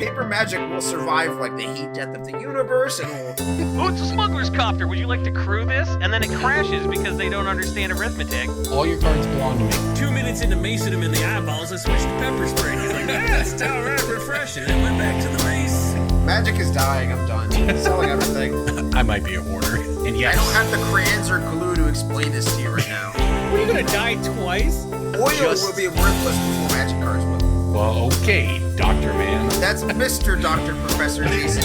paper magic will survive like the heat death of the universe, and will... Oh, it's a smuggler's copter. Would you like to crew this? And then it crashes because they don't understand arithmetic. All your cards belong to me. 2 minutes into macing him in the eyeballs, I switched to pepper spray. He's like, it's all right, refreshing. And went back to the mace. Magic is dying. I'm done. Selling everything. I might be a hoarder. And yes, I don't have the crayons or glue to explain this to you right now. What, are you gonna die twice? Oil will be worthless before magic cards will. Well, okay, Dr. Man. That's Mr. Dr. Professor Jason.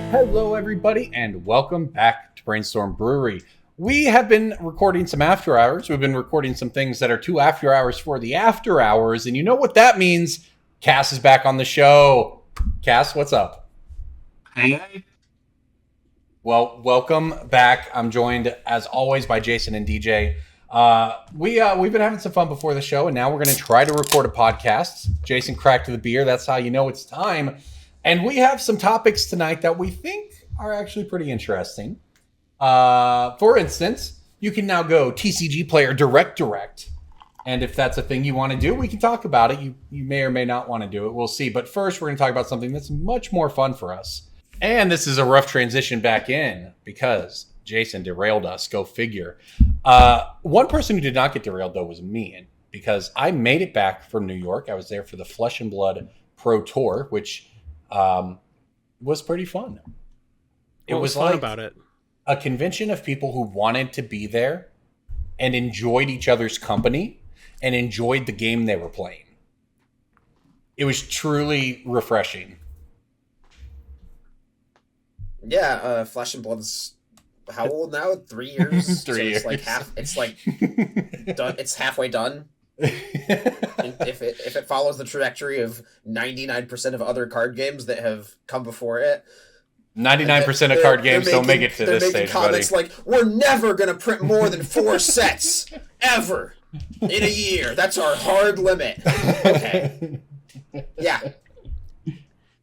Hello, everybody, and welcome back to Brainstorm Brewery. We have been recording some after hours. We've been recording some things that are too after hours for the after hours, and you know what that means? Cass is back on the show. Cass, what's up? Hey. Well, welcome back. I'm joined, as always, by Jason and DJ. We've been having some fun before the show, and now we're going to try to record a podcast. Jason cracked the beer. That's how you know it's time. And we have some topics tonight that we think are actually pretty interesting. For instance, you can now go TCGPlayer direct. And if that's a thing you want to do, we can talk about it. You may or may not want to do it. We'll see. But first, we're going to talk about something that's much more fun for us. And this is a rough transition back in because Jason derailed us. Go figure. One person who did not get derailed, though, was me. And because I made it back from New York. I was there for the Flesh and Blood Pro Tour, which was pretty fun. What was fun about it? A convention of people who wanted to be there and enjoyed each other's company and enjoyed the game they were playing. It was truly refreshing. Yeah, Flesh and Blood's how old now? 3 years. 3 years. It's like half. It's like done. It's halfway done. if it follows the trajectory of 99% of other card games that have come before it. 99% of card games don't make it to this stage, buddy. They're making comments like, we're never going to print more than 4 sets, ever, in a year. That's our hard limit. Okay. Yeah.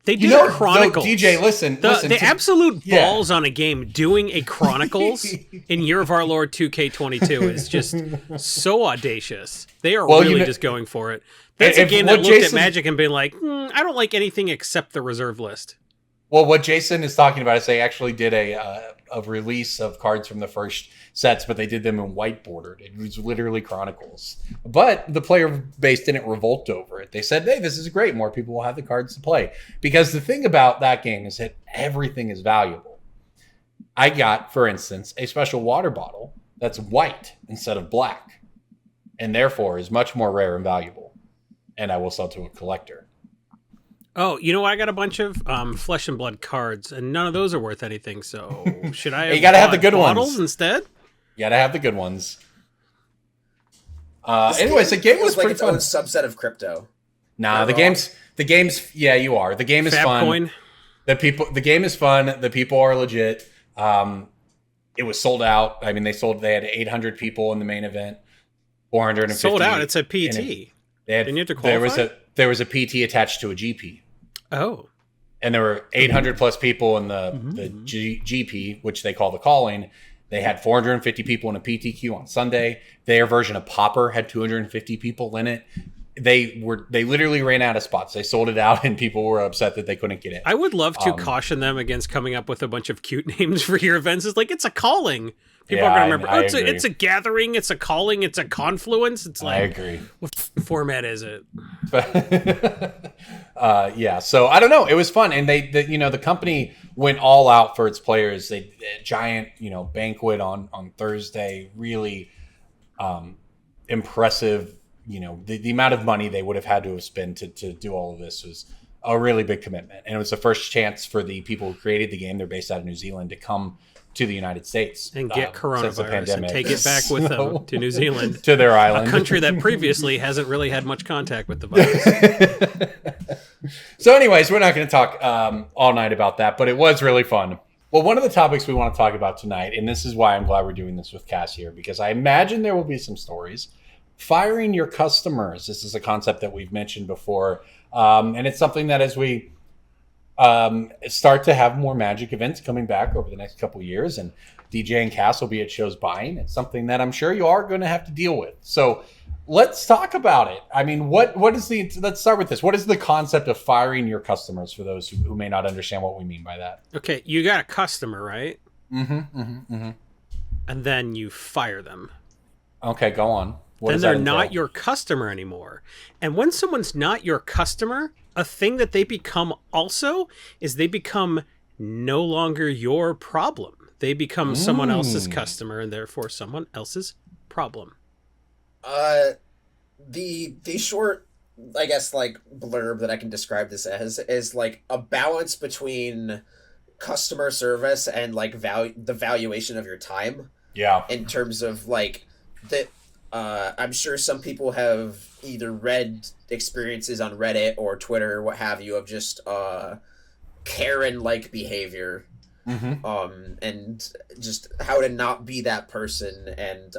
They did a Chronicles. Though, DJ, listen. The absolute balls on a game doing a Chronicles in Year of Our Lord 2K22 is just so audacious. They are really just going for it. That's a game that looked at Magic and been like, I don't like anything except the reserve list. Well, what Jason is talking about is they actually did a release of cards from the first sets, but they did them in white bordered. It was literally Chronicles. But the player base didn't revolt over it. They said, hey, this is great. More people will have the cards to play. Because the thing about that game is that everything is valuable. I got, for instance, a special water bottle that's white instead of black, and therefore is much more rare and valuable. And I will sell to a collector. Oh, you know, I got a bunch of Flesh and Blood cards, and none of those are worth anything. So should I? You gotta have the good bottles ones instead. You gotta have the good ones. Anyways, the game was like pretty its fun. own subset of crypto. Nah, the game's. Yeah, you are. The game is fun. Coin. The game is fun. The people are legit. It was sold out. I mean, they had 800 people in the main event. 450 sold out. It's a PT. Didn't you have to qualify? There was a PT attached to a GP. Oh. And there were 800 plus people in the GP, which they call the calling. They had 450 people in a PTQ on Sunday. Their version of Popper had 250 people in it. They literally ran out of spots. They sold it out, and people were upset that they couldn't get in. I would love to caution them against coming up with a bunch of cute names for your events. It's like, it's a calling. People are going to remember, it's a gathering, it's a calling, it's a confluence. It's like, I agree. What format is it? Yeah, so I don't know. It was fun, and the company went all out for its players. They did a giant, banquet on Thursday. Really impressive. The amount of money they would have had to have spent to do all of this was a really big commitment, and it was the first chance for the people who created the game. They're based out of New Zealand to come to the United States and get coronavirus and take it back with them to New Zealand, to their island, a country that previously hasn't really had much contact with the virus. So anyways, we're not going to talk all night about that, but it was really fun. Well, one of the topics we want to talk about tonight, and this is why I'm glad we're doing this with Cass here, because I imagine there will be some stories. Firing your customers. This is a concept that we've mentioned before, and it's something that as we start to have more Magic events coming back over the next couple of years, and DJ and Cass will be at shows buying. It's something that I'm sure you are going to have to deal with. So let's talk about it. I mean, let's start with this. What is the concept of firing your customers for those who may not understand what we mean by that? Okay, you got a customer, right? Mm-hmm. And then you fire them. Okay, go on. Then they're not your customer anymore. And when someone's not your customer, a thing that they become also is they become no longer your problem. They become someone else's customer and therefore someone else's problem. The short, I guess, like, blurb that I can describe this as is like a balance between customer service and like the valuation of your time. Yeah. In terms of like I'm sure some people have either read experiences on Reddit or Twitter or what have you of just Karen-like behavior. And just how to not be that person, and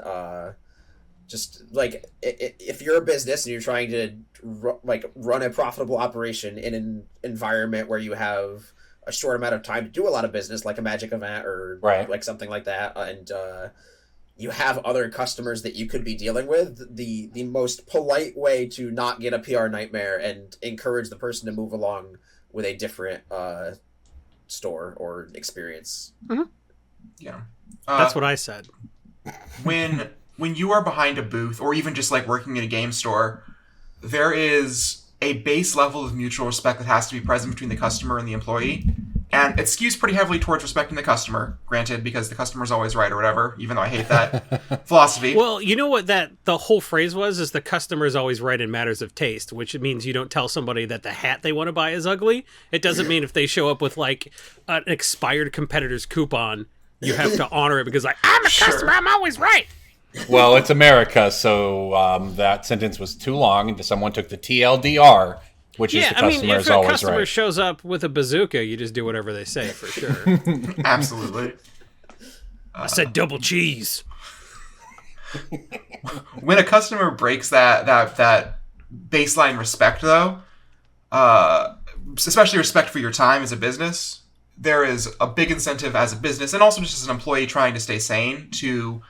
just like if you're a business and you're trying to run a profitable operation in an environment where you have a short amount of time to do a lot of business, like a Magic event or like something like that, and you have other customers that you could be dealing with, the most polite way to not get a PR nightmare and encourage the person to move along with a different store or experience. Yeah, that's what I said. When you are behind a booth or even just like working in a game store, there is a base level of mutual respect that has to be present between the customer and the employee, and it skews pretty heavily towards respecting the customer, granted, because the customer's always right or whatever, even though I hate that philosophy. Well, you know what the whole phrase was, is the customer is always right in matters of taste, which means you don't tell somebody that the hat they want to buy is ugly. It doesn't mean if they show up with like an expired competitor's coupon, you have to honor it because like, I'm a customer, I'm always right. Well, it's America, so that sentence was too long, and someone took the TLDR, which is the customer is always right. If a customer shows up with a bazooka, you just do whatever they say, for sure. Absolutely. I said double cheese. When a customer breaks that baseline respect, though, especially respect for your time as a business, there is a big incentive as a business, and also just as an employee trying to stay sane, to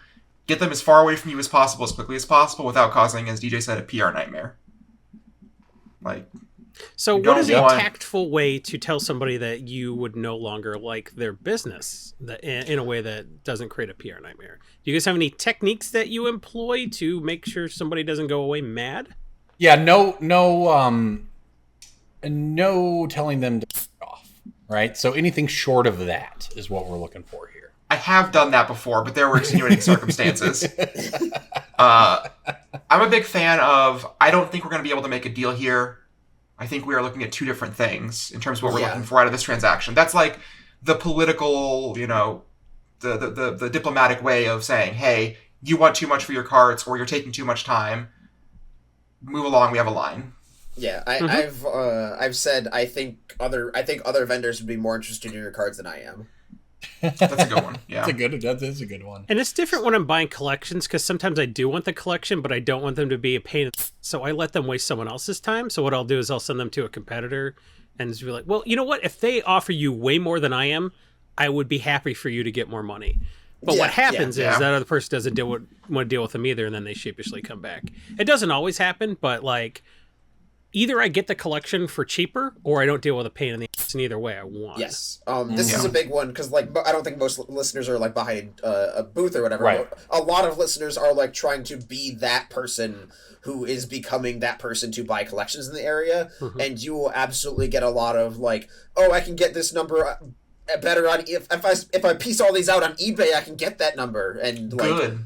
get them as far away from you as possible, as quickly as possible, without causing, as DJ said, a PR nightmare. So what is a tactful way to tell somebody that you would no longer like their business in a way that doesn't create a PR nightmare? Do you guys have any techniques that you employ to make sure somebody doesn't go away mad? Yeah, no telling them to f*** off, right? So anything short of that is what we're looking for here. I have done that before, but there were extenuating circumstances. I'm a big fan of, I don't think we're going to be able to make a deal here. I think we are looking at two different things in terms of what we're looking for out of this transaction. That's like the political, the diplomatic way of saying, hey, you want too much for your cards, or you're taking too much time. Move along, we have a line. Yeah, I've said I think other vendors would be more interested in your cards than I am. That's a good one. Yeah, that is a good one. And it's different when I'm buying collections, because sometimes I do want the collection, but I don't want them to be a pain. So I let them waste someone else's time. So what I'll do is I'll send them to a competitor and just be like, well, you know what? If they offer you way more than I am, I would be happy for you to get more money. But what happens is that other person doesn't want to deal with them either, and then they sheepishly come back. It doesn't always happen, but like, either I get the collection for cheaper, or I don't deal with a pain in the ass, and either way I want. Yes. This is a big one, because like, I don't think most listeners are like behind a booth or whatever. Right. A lot of listeners are like trying to be that person who is becoming that person to buy collections in the area, and you will absolutely get a lot of like, oh, I can get this number better on if I piece all these out on eBay, I can get that number, and like, good.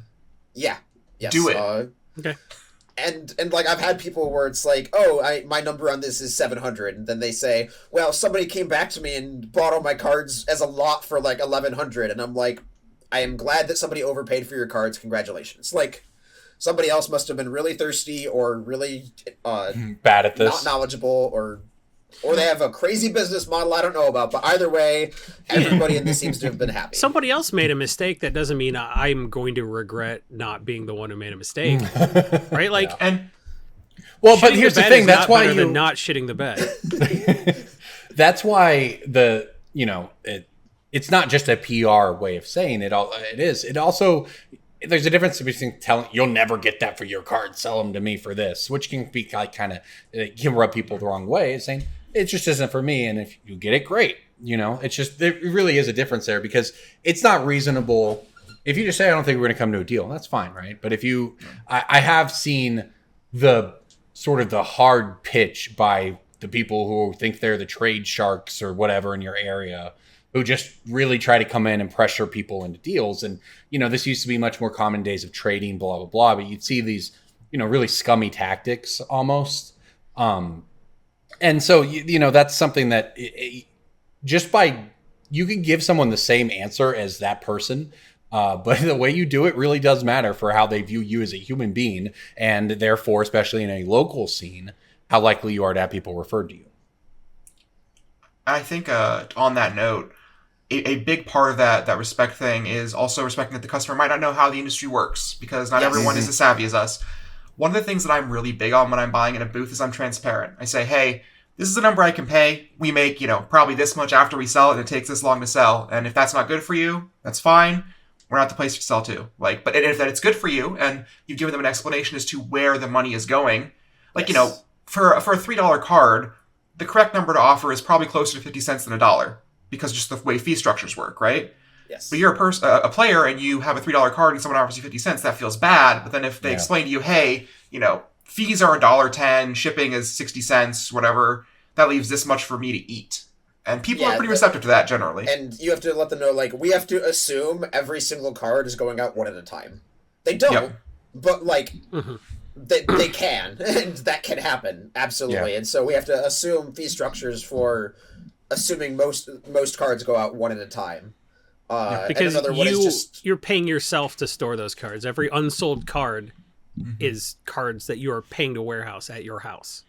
Yeah. Yes. Do it. Okay. And like, I've had people where it's like, oh, my number on this is 700, and then they say, well, somebody came back to me and bought all my cards as a lot for like 1100, and I'm like, I am glad that somebody overpaid for your cards. Congratulations. Like, somebody else must have been really thirsty or really bad at this, not knowledgeable, or they have a crazy business model I don't know about. But either way, everybody in this seems to have been happy. Somebody else made a mistake. That doesn't mean I'm going to regret not being the one who made a mistake, right? Like, and well, but here's the thing. That's why than not shitting the bed. that's why it's not just a PR way of saying it. It is. It also, there's a difference between telling you'll never get that for your card, sell them to me for this, which can be like kind of can rub people the wrong way. Saying it just isn't for me, and if you get it, great. It's just there really is a difference there, because it's not reasonable if you just say I don't think we're going to come to a deal. That's fine, right? But if I have seen the sort of the hard pitch by the people who think they're the trade sharks or whatever in your area, who just really try to come in and pressure people into deals. And, this used to be much more common days of trading, blah, blah, blah. But you'd see these, really scummy tactics almost. And so, that's something that just by, you can give someone the same answer as that person. But the way you do it really does matter for how they view you as a human being. And therefore, especially in a local scene, how likely you are to have people referred to you. I think on that note, a big part of that respect thing is also respecting that the customer might not know how the industry works, because not everyone is as savvy as us. One of the things that I'm really big on when I'm buying in a booth is I'm transparent. I say, hey, this is the number I can pay. We make, probably this much after we sell it, and it takes this long to sell. And if that's not good for you, that's fine. We're not the place to sell to. But if that it's good for you, and you've given them an explanation as to where the money is going, for a $3 card, the correct number to offer is probably closer to 50 cents than $1, because just the way fee structures work, right? Yes. But you're a player, and you have a $3 card, and someone offers you 50 cents. That feels bad. But then if they explain to you, hey, fees are $1.10, shipping is 60 cents, whatever, that leaves this much for me to eat. And people are pretty receptive to that generally. And you have to let them know, we have to assume every single card is going out one at a time. They don't, but they can, and that can happen, absolutely. Yeah. And so we have to assume fee structures for assuming most cards go out one at a time. Because you're paying yourself to store those cards. Every unsold card is cards that you are paying to warehouse at your house.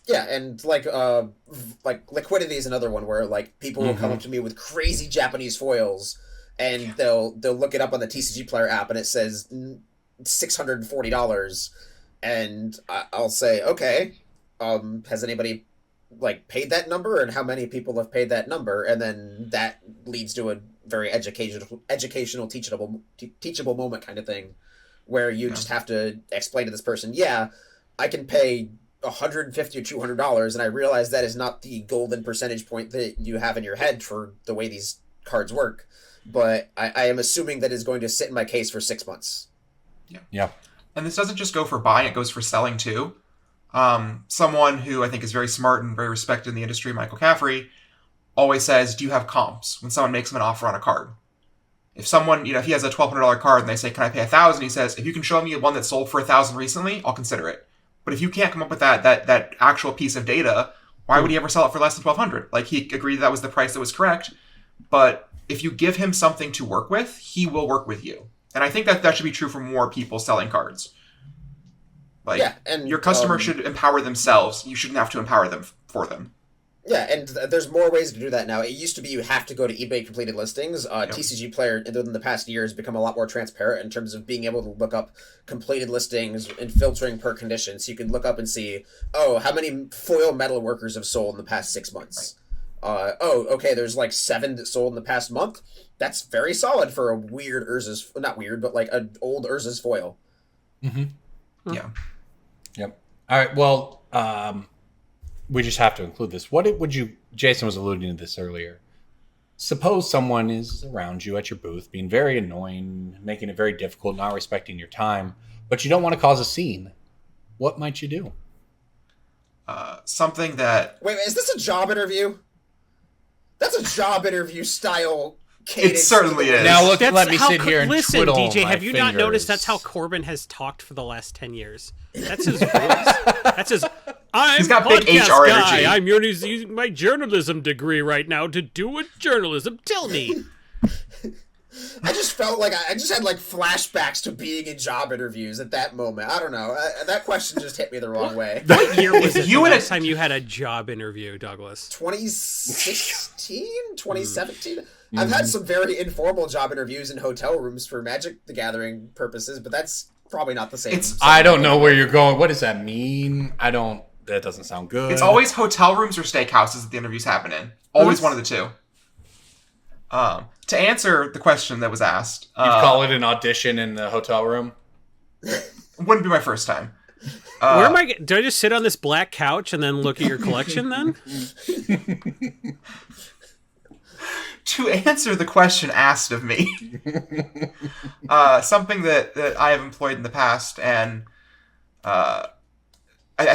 Yeah, and liquidity is another one where people will come up to me with crazy Japanese foils, and they'll look it up on the TCGPlayer app, and it says $640, and I'll say, okay, has anybody paid that number, and how many people have paid that number? And then that leads to a very educational, teachable moment kind of thing, where you just have to explain to this person, I can pay $150 or $200, and I realize that is not the golden percentage point that you have in your head for the way these cards work, but I am assuming that is going to sit in my case for 6 months. Yeah. And this doesn't just go for buying, it goes for selling too. Someone who I think is very smart and very respected in the industry, Michael Caffrey, always says, do you have comps when someone makes him an offer on a card? If someone, if he has a $1,200 card and they say, can I pay $1,000? He says, if you can show me one that sold for $1,000 recently, I'll consider it. But if you can't come up with that actual piece of data, why would he ever sell it for less than $1,200? He agreed that was the price that was correct. But if you give him something to work with, he will work with you. And I think that should be true for more people selling cards. And your customer should empower themselves. You shouldn't have to empower them for them. Yeah, and there's more ways to do that now. It used to be you have to go to eBay completed listings. TCGPlayer, in the past year, has become a lot more transparent in terms of being able to look up completed listings and filtering per condition. So you can look up and see, how many foil metal workers have sold in the past 6 months. Right. Okay, there's 7 that sold in the past month. That's very solid for a weird Urza's, not weird, but an old Urza's foil. Mm-hmm. Yeah. Yep. All right, well, we just have to include this. Jason was alluding to this earlier. Suppose someone is around you at your booth, being very annoying, making it very difficult, not respecting your time, but you don't want to cause a scene. What might you do? Something that... Wait, is this a job interview? That's a job interview style cadence. It certainly is. Now let me sit here and listen, twiddle DJ, my have you not fingers. noticed that's how Corbin has talked for the last 10 years? That's his voice. That's his... He's got big HR energy. I'm using my journalism degree right now to do a journalism. Tell me. I just felt like I just had flashbacks to being in job interviews at that moment. I don't know. That question just hit me the wrong way. What year was it the last time you had a job interview, Douglas? 2016? 2017? I've had some very informal job interviews in hotel rooms for Magic the Gathering purposes, but that's probably not the same. I don't know where you're going. What does that mean? I don't that doesn't sound good. It's always hotel rooms or steakhouses that the interviews happen in. Always one of the two. To answer the question that was asked, you'd call it an audition in the hotel room. Wouldn't be my first time. Where am I? Do I just sit on this black couch and then look at your collection? Then to answer the question asked of me, something that I have employed in the past, and I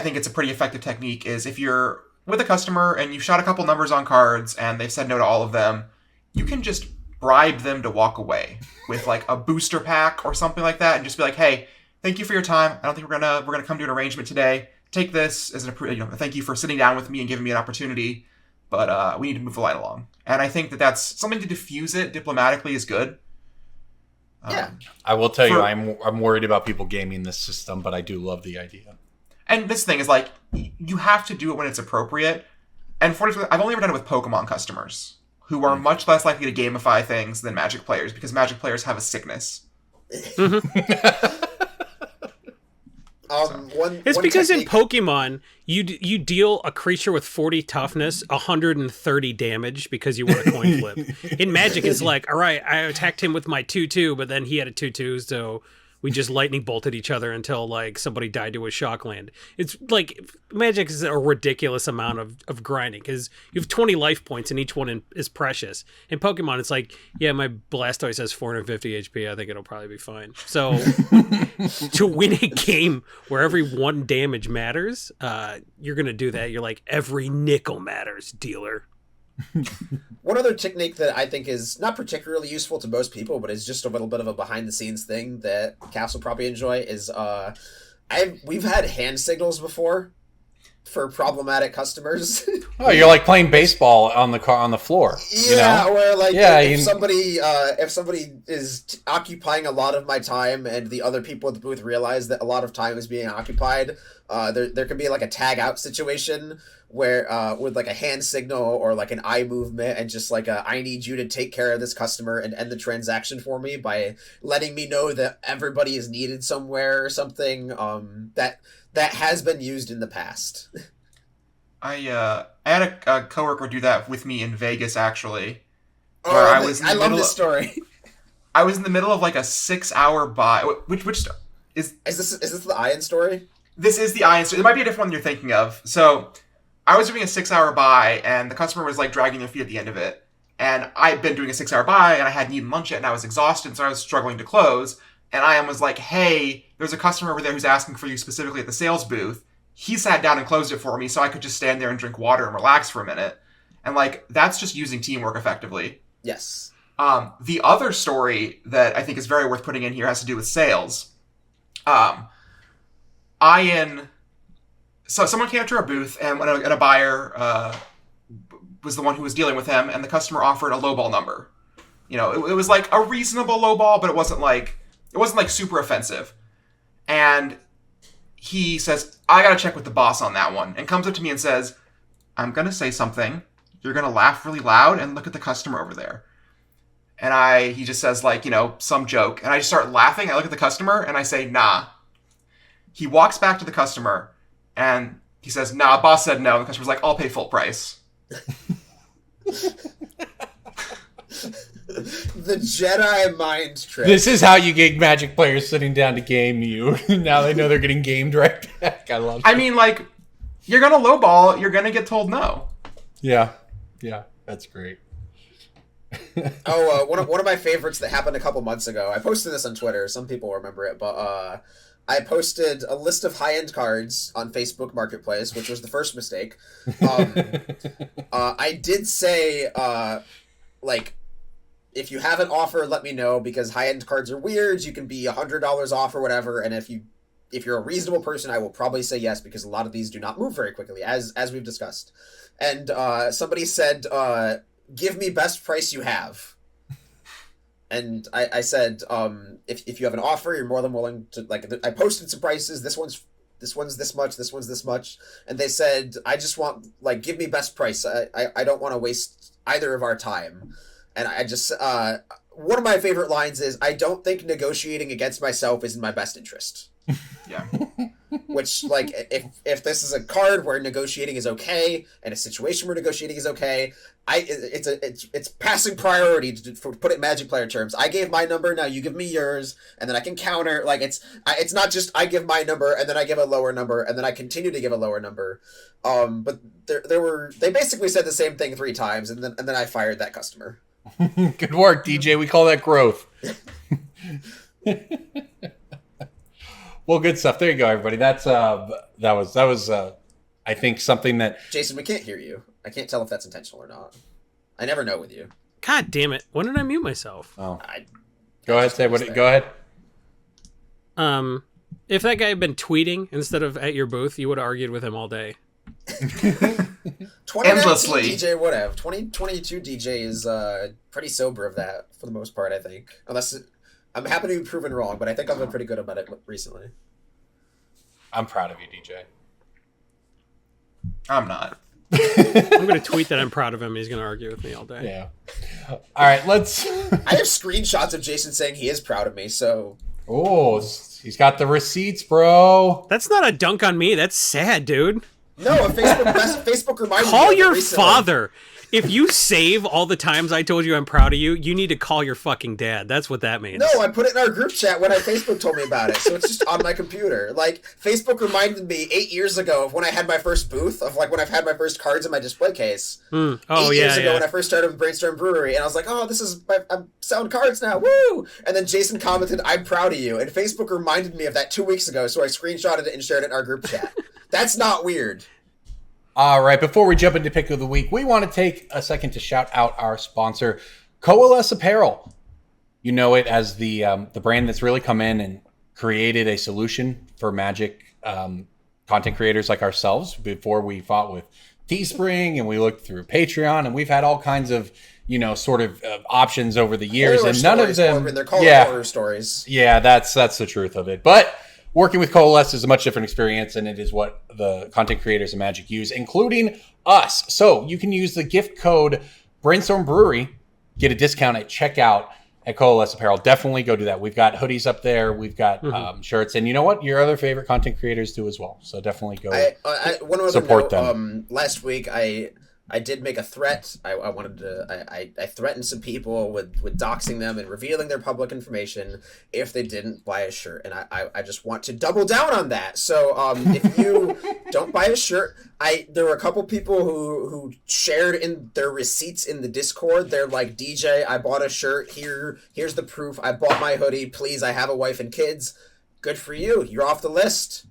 think it's a pretty effective technique, is if you're with a customer and you've shot a couple numbers on cards and they've said no to all of them, you can just bribe them to walk away with like a booster pack or something like that, and just be like, "Hey, thank you for your time. I don't think we're gonna come to an arrangement today. Take this as thank you for sitting down with me and giving me an opportunity, but we need to move the line along." And I think that's something to diffuse it diplomatically is good. Yeah, I will tell you, I'm worried about people gaming this system, but I do love the idea. And this thing is like, you have to do it when it's appropriate. And I've only ever done it with Pokemon customers, who are much less likely to gamify things than Magic players, because Magic players have a sickness. It's because in Pokemon, you deal a creature with 40 toughness, 130 damage because you want a coin flip. In Magic, it's like, all right, I attacked him with my 2/2, but then he had a 2/2, so we just lightning bolted each other until like somebody died to a shock land. It's like Magic is a ridiculous amount of grinding because you have 20 life points and each one is precious. In Pokemon, it's like, yeah, my Blastoise has 450 HP. I think it'll probably be fine. So to win a game where every one damage matters, you're going to do that. You're like, every nickel matters, dealer. One other technique that I think is not particularly useful to most people, but is just a little bit of a behind-the-scenes thing that Cass will probably enjoy is we've had hand signals before for problematic customers. Oh, you're like playing baseball on the floor. Yeah, you know? where like yeah, if somebody is occupying a lot of my time and the other people at the booth realize that a lot of time is being occupied, there can be like a tag out situation where with like a hand signal or like an eye movement and just like I need you to take care of this customer and end the transaction for me by letting me know that everybody is needed somewhere or something, that has been used in the past. I had a coworker do that with me in Vegas, actually. Where I love this story. I was in the middle of like a 6-hour buy. Which is this the Ian story? This is the Ian story. It might be a different one you're thinking of. So I was doing a 6-hour buy, and the customer was like dragging their feet at the end of it. And I'd been doing a 6-hour buy, and I hadn't eaten lunch yet, and I was exhausted, so I was struggling to close. And Ian was like, "Hey, there's a customer over there who's asking for you specifically at the sales booth." He sat down and closed it for me, so I could just stand there and drink water and relax for a minute. And like, that's just using teamwork effectively. Yes. The other story that I think is very worth putting in here has to do with sales. So someone came up to our booth, and a buyer was the one who was dealing with him, and the customer offered a lowball number. You know, it was like a reasonable lowball, but it wasn't like super offensive. And he says, "I gotta check with the boss on that one," and comes up to me and says, "I'm gonna say something. You're gonna laugh really loud and look at the customer over there." And he just says like, some joke. And I just start laughing. I look at the customer and I say, "Nah." He walks back to the customer and he says, "Nah, boss said no." And the customer's like, "I'll pay full price." The Jedi mind trick. This is how you get Magic players sitting down to game you. Now they know they're getting gamed right back. I love it. I mean, like, you're going to lowball, you're going to get told no. Yeah, that's great. One of my favorites that happened a couple months ago. I posted this on Twitter. Some people remember it, but I posted a list of high-end cards on Facebook Marketplace, which was the first mistake. I did say, if you have an offer, let me know, because high-end cards are weird. You can be $100 off or whatever, and if you're a reasonable person, I will probably say yes, because a lot of these do not move very quickly, as we've discussed. And somebody said, "Give me best price you have." And I said, if you have an offer, you're more than willing to, I posted some prices. This one's this much, this one's this much. And they said, "I just want, give me best price. I don't want to waste either of our time." And I just, one of my favorite lines is, "I don't think negotiating against myself is in my best interest." Yeah. Which, like, if this is a card where negotiating is okay and a situation where negotiating is okay, it's passing priority to put it in Magic player terms. I gave my number, now you give me yours, and then I can counter. Like, it's not just I give my number and then I give a lower number and then I continue to give a lower number. But they basically said the same thing 3 times, and then I fired that customer. Good work, DJ. We call that growth. Well, good stuff. There you go, everybody. That was I think something that Jason, we can't hear you. I can't tell if that's intentional or not. I never know with you. God damn it! When did I mute myself? Oh, go ahead. Say what. Go ahead. If that guy had been tweeting instead of at your booth, you would have argued with him all day. 2019 Endlessly. DJ would have. 2022 DJ is pretty sober of that for the most part, I think. I'm happy to be proven wrong, but I think I've been pretty good about it recently. I'm proud of you, DJ. I'm not. I'm going to tweet that I'm proud of him. He's going to argue with me all day. Yeah. All right, let's... I have screenshots of Jason saying he is proud of me, so... Oh, he's got the receipts, bro. That's not a dunk on me. That's sad, dude. No, Facebook reminded me. Call your recently. father. If you save all the times I told you I'm proud of you, you need to call your fucking dad. That's what that means. No, I put it in our group chat when Facebook told me about it, so it's just on my computer. Like, Facebook reminded me 8 years ago of when I had my first booth, of like when I've had my first cards in my display case. Oh, 8 years ago yeah. when I first started with Brainstorm Brewery, and I was like, oh, I'm selling cards now, woo! And then Jason commented, I'm proud of you, and Facebook reminded me of that 2 weeks ago, so I screenshotted it and shared it in our group chat. That's not weird. All right, before we jump into Pick of the Week, we want to take a second to shout out our sponsor, Coalesce Apparel. You know it as the brand that's really come in and created a solution for Magic content creators like ourselves. Before we fought with Teespring and we looked through Patreon, and we've had all kinds of options over the years, horror and none stories, of them. Corbin. They're called horror stories. Yeah, that's the truth of it, but. Working with Coalesce is a much different experience, and it is what the content creators of Magic use, including us. So you can use the gift code Brainstorm Brewery, get a discount at checkout at Coalesce Apparel. Definitely go do that. We've got hoodies up there. We've got shirts. And you know what? Your other favorite content creators do as well. So definitely go support them. Last week, I did make a threat. I threatened some people with doxing them and revealing their public information if they didn't buy a shirt, and I just want to double down on that. So if you don't buy a shirt, there were a couple people who shared in their receipts in the Discord. They're like, DJ, I bought a shirt. Here's the proof. I bought my hoodie. Please, I have a wife and kids. Good for you. You're off the list.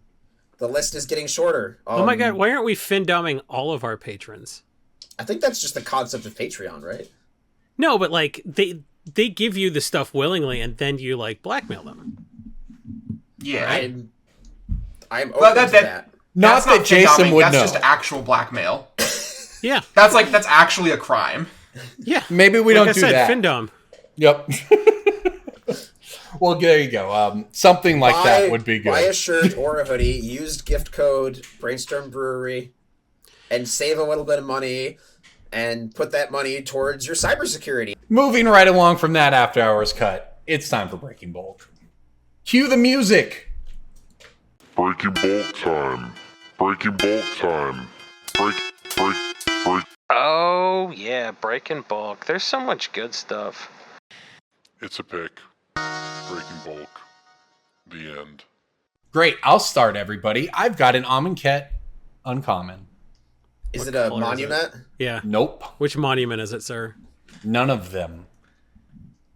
The list is getting shorter. Oh my god, why aren't we fin-dumbing all of our patrons? I think that's just the concept of Patreon, right? No, but like they give you the stuff willingly, and then you like blackmail them. Yeah, I'm open to that. Not that Jason would know. That's just actual blackmail. Yeah, that's actually a crime. Yeah, maybe we don't do that. Fin-dumb. Yep. Well, there you go. Something like that would be good. Buy a shirt or a hoodie. Used gift code Brainstorm Brewery, and save a little bit of money. And put that money towards your cybersecurity. Moving right along from that after hours cut, it's time for Breaking Bulk. Cue the music. Breaking Bulk time. Breaking Bulk time. Break. Oh, yeah, Breaking Bulk. There's so much good stuff. It's a pick. Breaking Bulk. The end. Great. I'll start, everybody. I've got an Amonkhet uncommon. Is it a monument? Yeah. Nope. Which monument is it, sir? None of them.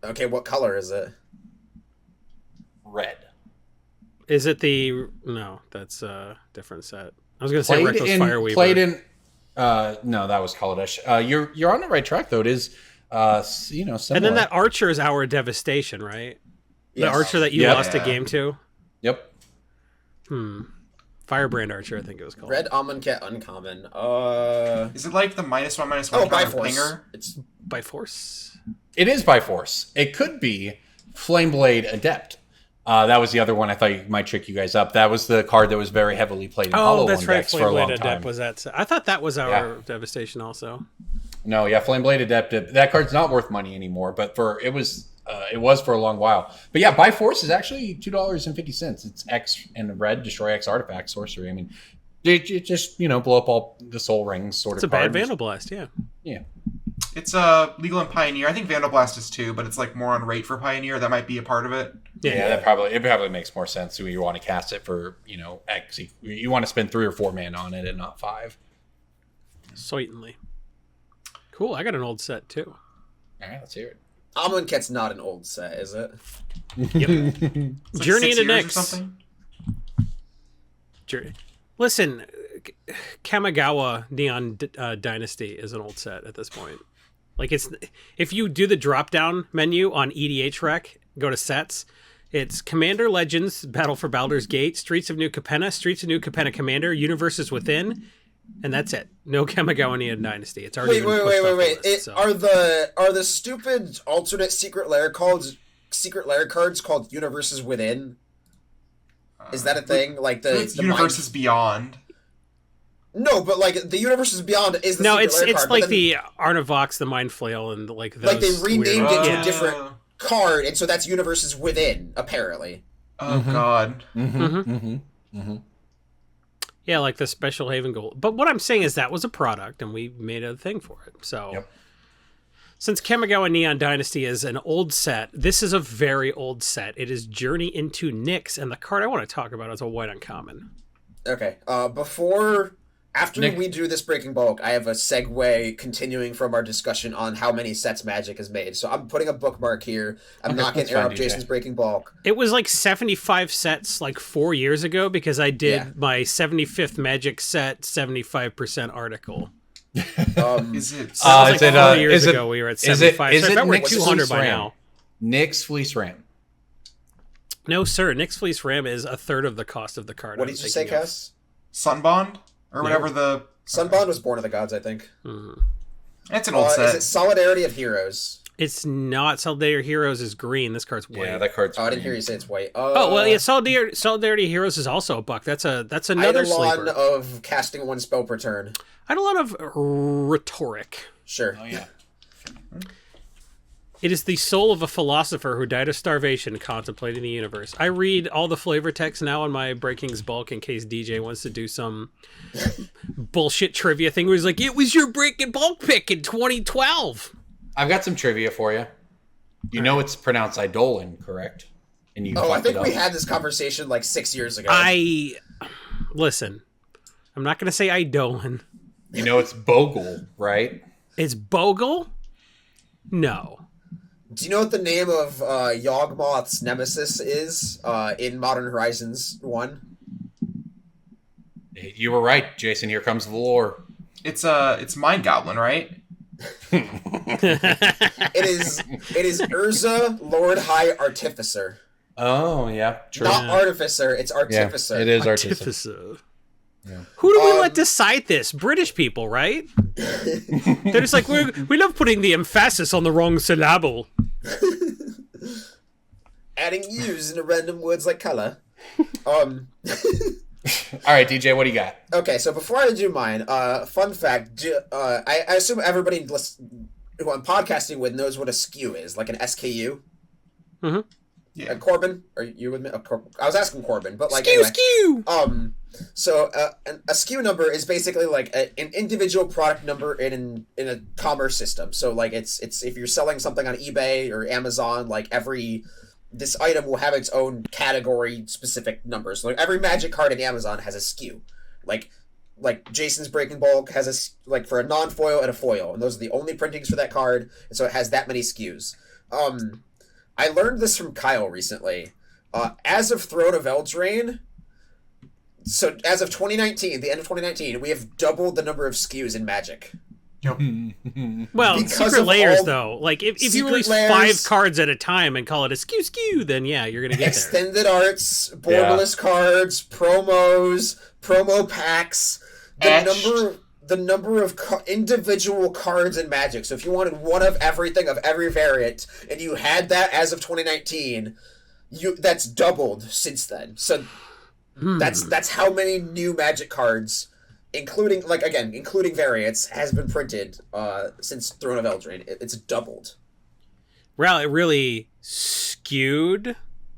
Okay, what color is it? Red. Is it the... No, that's a different set. I was going to say Reckless Fireweaver. Played in... no, that was Kaladesh. You're on the right track, though. It is, similar. And then that Archer is Our Devastation, right? Yes. The Archer that you lost a game to? Yep. Firebrand Archer, I think it was called. Red Amonkhet uncommon. Is it like the -1/-1 by counter force. pinger? It's By force. It is by force. It could be Flameblade Adept. That was the other one I thought might trick you guys up. That was the card that was very heavily played in Hollow that's One right. decks for a long Flameblade time. Adept was that set. I thought that was Our Devastation also. No, yeah, Flameblade Adept. That card's not worth money anymore, but it it was for a long while. But yeah, Buy Force is actually $2.50. It's X and red, destroy X artifact sorcery. I mean, you just, blow up all the Soul Rings sort of It's a bad Vandal Blast, yeah. Yeah. It's legal in Pioneer. I think Vandal Blast is too, but it's like more on rate for Pioneer. That might be a part of it. Yeah, it probably makes more sense. So you want to cast it for, X. You want to spend 3 or 4 mana on it and not 5. Certainly. Cool, I got an old set too. All right, let's hear it. Amonkhet's not an old set, is it? Yep. It's like Journey 6 into years or Nyx. something. Listen, Kamigawa Neon Dynasty is an old set at this point. Like, it's if you do the drop down menu on EDH Rec, go to sets, it's Commander Legends, Battle for Baldur's Gate, Streets of New Capenna, Streets of New Capenna Commander, Universes Within, and that's it. No Kamigawa Neon Dynasty. It's already wait. Are the stupid alternate secret lair cards called Universes Within? Is that a thing? Like the Universes Beyond. No, but like the Universes Beyond is the it's card, like the Arnavox, the Mind Flail, and like those. Like they renamed it to weird... a different card, and so that's Universes Within, apparently. Oh God. Yeah, like the Special Haven Gold. But what I'm saying is that was a product, and we made a thing for it. So, since Kamigawa Neon Dynasty is an old set, this is a very old set. It is Journey into Nyx, and the card I want to talk about is a white uncommon. Okay. After we do this Breaking Bulk, I have a segue continuing from our discussion on how many sets Magic has made. So I'm putting a bookmark here. I'm not going to interrupt Jason's Breaking Bulk. It was like 75 sets like 4 years ago because I did my 75th Magic set 75% article. Is it? That was like 4 years ago we were at 75. Is So I it bet we're Nyx 200 by Ram? now. Nyx Fleece Ram. No, sir. Nyx Fleece Ram is a third of the cost of the card. What did you say, Cass? Sunbond? Or whatever the... Sunbond was Born of the Gods, I think. It's an old set. Is it Solidarity of Heroes? It's not. Solidarity of Heroes is green. This card's white. Yeah, that card's I didn't hear you say it's white. Solidarity of Heroes is also a buck. That's another sleeper. Of casting one spell per turn. Eidolon of Rhetoric. Sure. Oh, yeah. It is the soul of a philosopher who died of starvation contemplating the universe. I read all the flavor text now on my Breakings Bulk in case DJ wants to do some bullshit trivia thing where he's like, it was your Breaking Bulk pick in 2012. I've got some trivia for you. You know it's pronounced Eidolon, correct? And you I think we had this conversation like 6 years ago. Listen, I'm not going to say Eidolon. You know it's Bogle, right? It's Bogle? No. Do you know what the name of Yawgmoth's nemesis is in Modern Horizons 1? You were right, Jason. Here comes the lore. It's Mind Goblin, right? It is Urza, Lord High Artificer. Oh, yeah. True. Not Artificer, it's Artificer. Yeah, it is Artificer. Yeah. Who do we let decide this? British people, right? They're just like, we love putting the emphasis on the wrong syllable. Adding U's into random words like color. All right, DJ, what do you got? Okay, so before I do mine, fun fact, I assume everybody who I'm podcasting with knows what a SKU is, like an SKU. Mm-hmm. Yeah. Corbin, are you with me? I was asking Corbin, but like SKU. So a SKU number is basically like an individual product number in a commerce system. So like it's if you're selling something on eBay or Amazon, like this item will have its own category specific numbers. So like every Magic card in Amazon has a SKU. Like Jason's Breaking Bulk has for a non-foil and a foil, and those are the only printings for that card, and so it has that many SKUs. I learned this from Kyle recently. As of Throne of Eldraine, so as of 2019, the end of 2019, we have doubled the number of SKUs in Magic. Yep. Well, Because secret of layers, all though. Like, if you secret release layers, 5 cards at a time and call it a SKU, then yeah, you're going to get extended arts, borderless cards, promos, promo packs, the number of individual cards in Magic. So if you wanted one of everything of every variant, and you had that as of 2019, that's doubled since then. So that's how many new Magic cards, including variants, has been printed since Throne of Eldraine. It's doubled. Well, it really skewed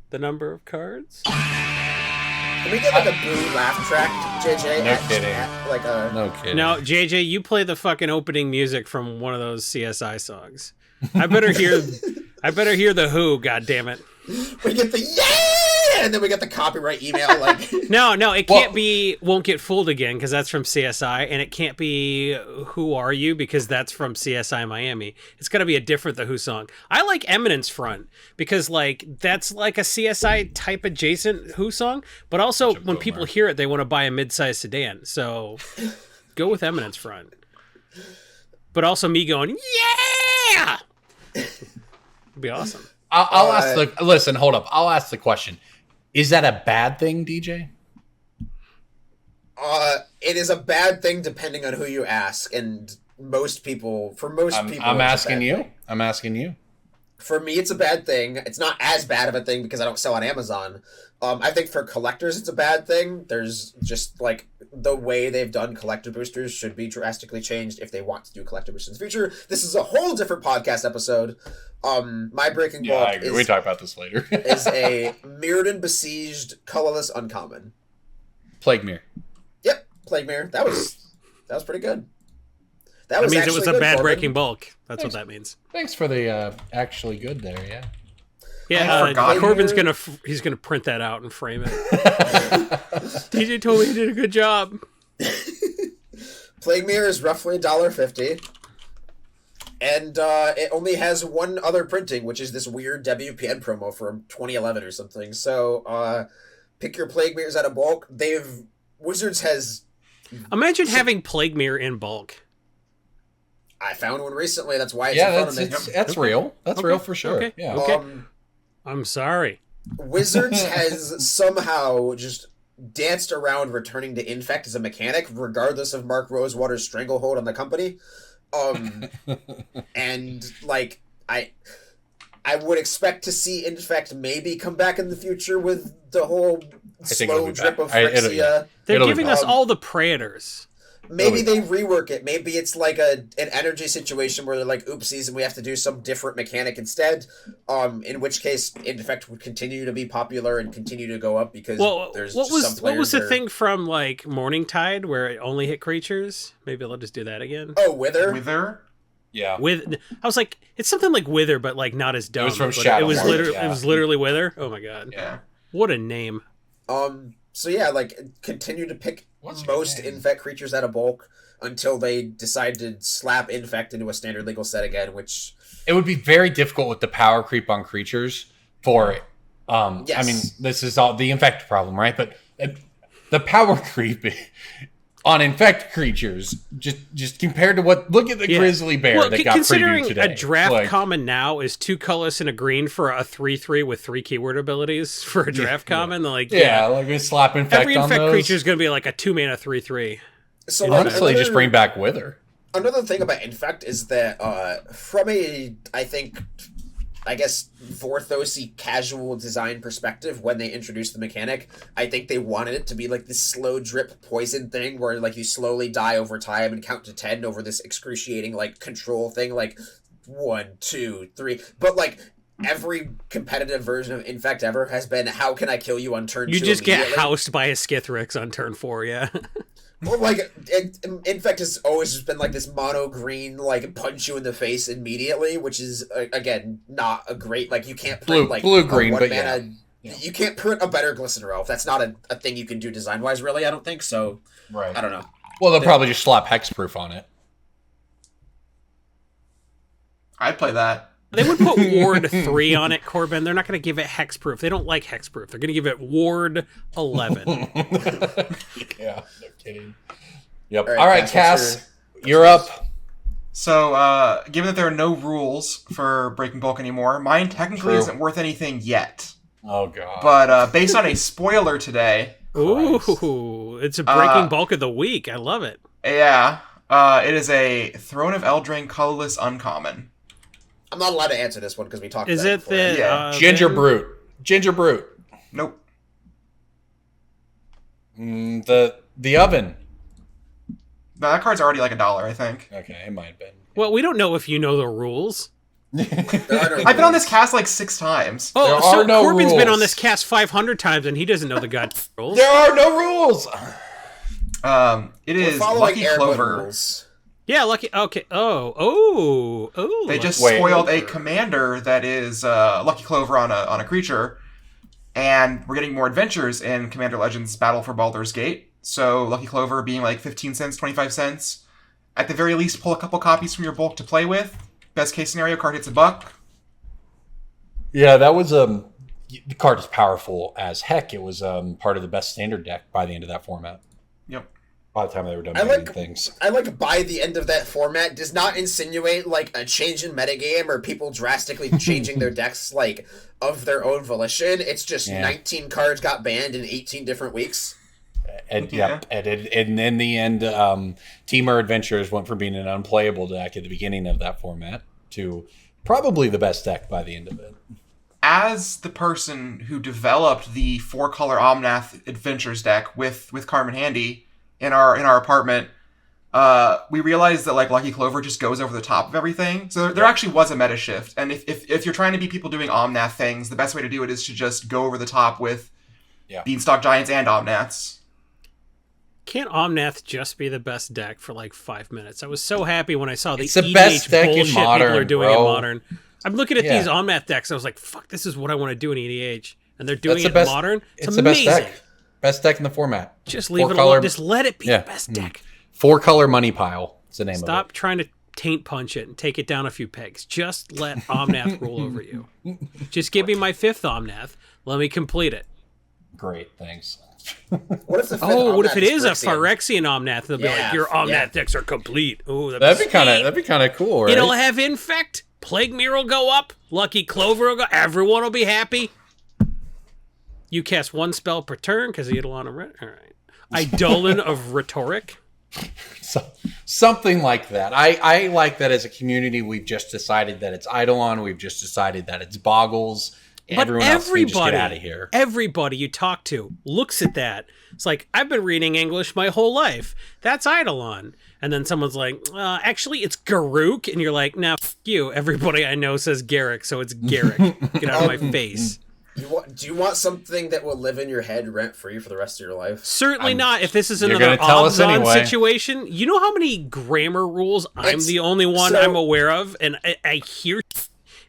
the number of cards. Can we get like a boo laugh track, JJ? No kidding. No kidding. No, JJ, you play the fucking opening music from one of those CSI songs. I better hear the Who, goddammit. We get the yeah, and then we get the copyright email like. No, it can't be Won't Get Fooled Again because that's from CSI, and it can't be Who Are You because that's from CSI Miami. It's got to be a different The Who song. I like Eminence Front because like that's like a CSI type adjacent Who song, but also when people hear it, they want to buy a mid-sized sedan. So go with Eminence Front. But also me going yeah, it'd be awesome. I'll ask listen, hold up. I'll ask the question. Is that a bad thing, DJ? It is a bad thing depending on who you ask, and most people, I'm asking you. I'm asking you. For me, it's a bad thing. It's not as bad of a thing because I don't sell on Amazon. I think for collectors, it's a bad thing. There's just like the way they've done collector boosters should be drastically changed if they want to do collector boosters in the future. This is a whole different podcast episode. My breaking bulk I agree. We talk about this later. is a Mirrodin Besieged colorless uncommon. Plague Mirror. Yep, Plague Mirror. That was pretty good. That means it was a good, bad Corbin. breaking bulk. That's what that means. Thanks for the actually good there. Yeah. Yeah, Corbin's he's gonna print that out and frame it. DJ told me he did a good job. Plague Mirror is roughly $1.50. And it only has one other printing, which is this weird WPN promo from 2011 or something. So pick your Plague Mirrors out of bulk. Wizards has... Imagine having Plague Mirror in bulk. I found one recently. That's why it's in front of me. That's real. That's real for sure. Okay. Yeah. Okay. I'm sorry. Wizards has somehow just danced around returning to Infect as a mechanic, regardless of Mark Rosewater's stranglehold on the company. And like I would expect to see Infect maybe come back in the future with the whole slow drip of Phyrexia. They're giving us all the Praetors. Maybe they rework it. Maybe it's like an energy situation where they're like, oopsies, and we have to do some different mechanic instead. In which case, Infect would continue to be popular and continue to go up because there's what was the thing thing from like Morningtide where it only hit creatures? Maybe they'll just do that again. Oh, Wither? Yeah. I was like, it's something like Wither, but like not as dumb. It was from Shadow. It was literally Wither. Oh my god. Yeah. What a name. So yeah, like continue to pick most Infect creatures out of bulk until they decide to slap Infect into a standard legal set again, which it would be very difficult with the power creep on creatures for it. Yes. I mean, this is all the Infect problem, right? But the power creep on Infect creatures, just compared to look at the Grizzly Bear that got previewed today. A draft common now is 2 colorless and a green for a 3/3 with 3 keyword abilities for a draft common. Like we slap Infect every on Infect those. creature is going to be like a 2-mana 3/3. So honestly, just bring back Wither. Another thing about Infect is that from I guess Vorthosy casual design perspective, when they introduced the mechanic, I think they wanted it to be like this slow drip poison thing where like you slowly die over time and count to 10 over this excruciating like control thing, like 1, 2, 3. But like every competitive version of Infect ever has been, how can I kill you on turn 2? You just get housed by a Skithrix on turn 4, yeah. Well, like, Infect has always just been like this mono green, like punch you in the face immediately, which is again not a great like you can't print blue green, but mana, you can't print a better Glistener Elf. That's not a thing you can do design wise, really. I don't think so. Right. I don't know. Well, they'll probably just slap Hexproof on it. I'd play that. They would put Ward 3 on it, Corbin. They're not going to give it Hexproof. They don't like Hexproof. They're going to give it Ward 11. Yeah, no kidding. Yep. All right, Cass, you're up. So, given that there are no rules for Breaking Bulk anymore, mine technically isn't worth anything yet. Oh, God. But based on a spoiler today... Ooh, it's a Breaking Bulk of the week. I love it. Yeah. It is a Throne of Eldraine colorless uncommon. I'm not allowed to answer this one because we talked about it before. Is it Yeah. Ginger Brute? Ginger Brute. Nope. The Oven. No, that card's already like $1, I think. Okay, it might have been. Well, we don't know if you know the rules. I've been on this cast like 6 times. Oh, so Corbin's been on this cast 500 times and he doesn't know the god rules. There are no rules. It is Lucky Clover. Rules. Yeah, Lucky. Okay. Oh. They just spoiled a commander that is Lucky Clover on a creature, and we're getting more adventures in Commander Legends Battle for Baldur's Gate. So Lucky Clover being like 15 cents, 25 cents. At the very least, pull a couple copies from your bulk to play with. Best case scenario, card hits $1. Yeah, that was the card is powerful as heck. It was part of the best standard deck by the end of that format. Yep. By the time they were done doing things. I like by the end of that format does not insinuate like a change in metagame or people drastically changing their decks like of their own volition. It's just 19 cards got banned in 18 different weeks. And in the end, Temur Adventures went from being an unplayable deck at the beginning of that format to probably the best deck by the end of it. As the person who developed the 4-color Omnath Adventures deck with Carmen Handy in our apartment, we realized that like Lucky Clover just goes over the top of everything. So there actually was a meta shift. And if you're trying to be people doing Omnath things, the best way to do it is to just go over the top with Beanstalk Giants and Omnaths. Can't Omnath just be the best deck for like 5 minutes? I was so happy when I saw the EDH best deck bullshit in Modern, people are doing bro. in Modern. I'm looking at these Omnath decks. I was like, fuck, this is what I want to do in EDH. And they're doing it in Modern. It's amazing. The best deck. Best deck in the format. Just leave it alone. Just let it be the best deck. 4-color Money Pile. It's the name of it. Stop trying to taint punch it and take it down a few pegs. Just let Omnath rule over you. Just give me my 5th Omnath. Let me complete it. Great, thanks. What if what if it is a Phyrexian Omnath? They'll be like, your Omnath decks are complete. Ooh, that'd be kind of cool, right? It'll have Infect. Plague Mirror will go up. Lucky Clover will go. Everyone will be happy. You cast 1 spell per turn because of Eidolon of All right. Eidolon of Rhetoric. Something like that. I like that as a community. We've just decided that it's Eidolon. We've just decided that it's Boggles. But everyone else can just get out of here. Everybody you talk to looks at that. It's like, I've been reading English my whole life. That's Eidolon. And then someone's like, actually, it's Garruk. And you're like, nah, f*** you. Everybody I know says Garrick, so it's Garrick. Get out of my face. Do you want something that will live in your head rent-free for the rest of your life? Certainly not. If this is another Obzon situation, you know how many grammar rules I'm the only one I'm aware of? And I hear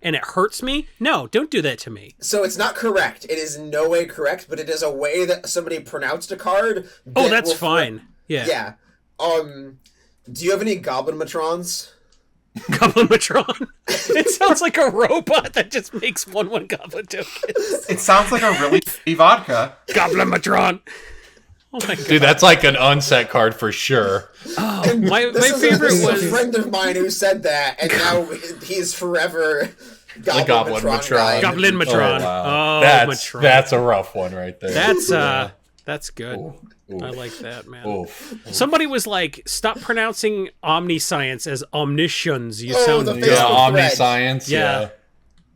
and it hurts me? No, don't do that to me. So it's not correct. It is in no way correct, but it is a way that somebody pronounced a card. Oh, that's fine. Yeah. Yeah. Do you have any Goblin Matrons? Goblin Matron? It sounds like a robot that just makes 1/1 Goblin tokens. It sounds like a really vodka. Goblin Matron. Oh my God. Dude, that's like an unset card for sure. Oh, my favorite was a friend of mine who said that, and now he's forever Goblin Matron. Goblin Matron. Oh, wow. Matron. That's a rough one right there. That's good. Oof. I like that, man. Oof. Somebody was like, stop pronouncing omniscience as omniscience. You sound omniscience. Yeah.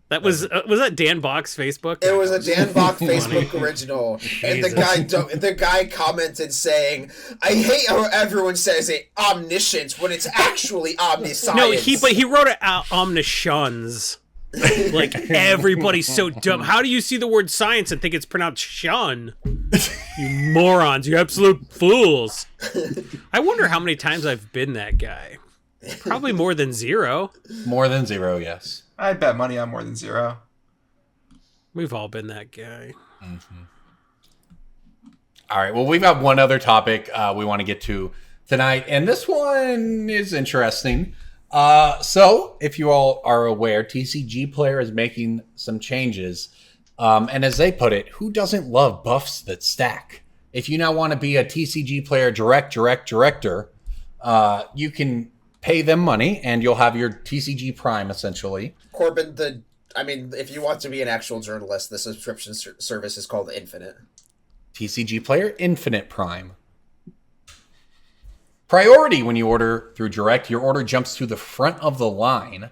That was that Dan Bach's Facebook? It was a Dan Bach Facebook original, and the guy commented saying, "I hate how everyone says it omniscience when it's actually omniscience." No, he wrote it out omniscience. Like, everybody's so dumb. How do you see the word science and think it's pronounced shun? You morons, you absolute fools. I wonder how many times I've been that guy. Probably more than 0. More than 0, yes. I'd bet money on more than 0. We've all been that guy. Mm-hmm. All right, well, we've got one other topic we want to get to tonight, and this one is interesting. So, if you all are aware, TCGPlayer is making some changes. And as they put it, who doesn't love buffs that stack? If you now want to be a TCGPlayer director, you can pay them money and you'll have your TCG Prime, essentially. Corbin, if you want to be an actual journalist, the subscription service is called Infinite. TCGPlayer Infinite Prime. Priority when you order through Direct. Your order jumps to the front of the line.